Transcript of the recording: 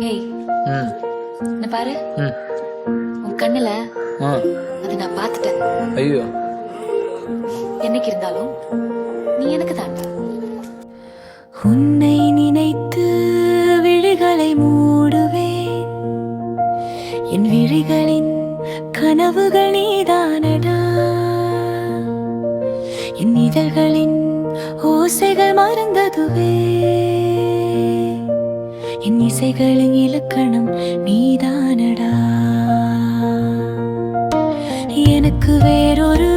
ஏய் ம் என்ன பாரு, ம் உன் கண்ணுல ஆ அது நான் பார்த்துட்டேன். ஐயோ என்னைக்கு இருந்தாலும் நீ எனக்கு தாண்டா. உன்னை நினைத்து விழிகளை மூடுவேன். என் விழிகளின் கனவுகள் நீதானடா. என் இதழ்களின் ஓசைகள் மறந்ததுவே. என் இசைகளின் இலக்கணம் நீதானடா. எனக்கு வேறொரு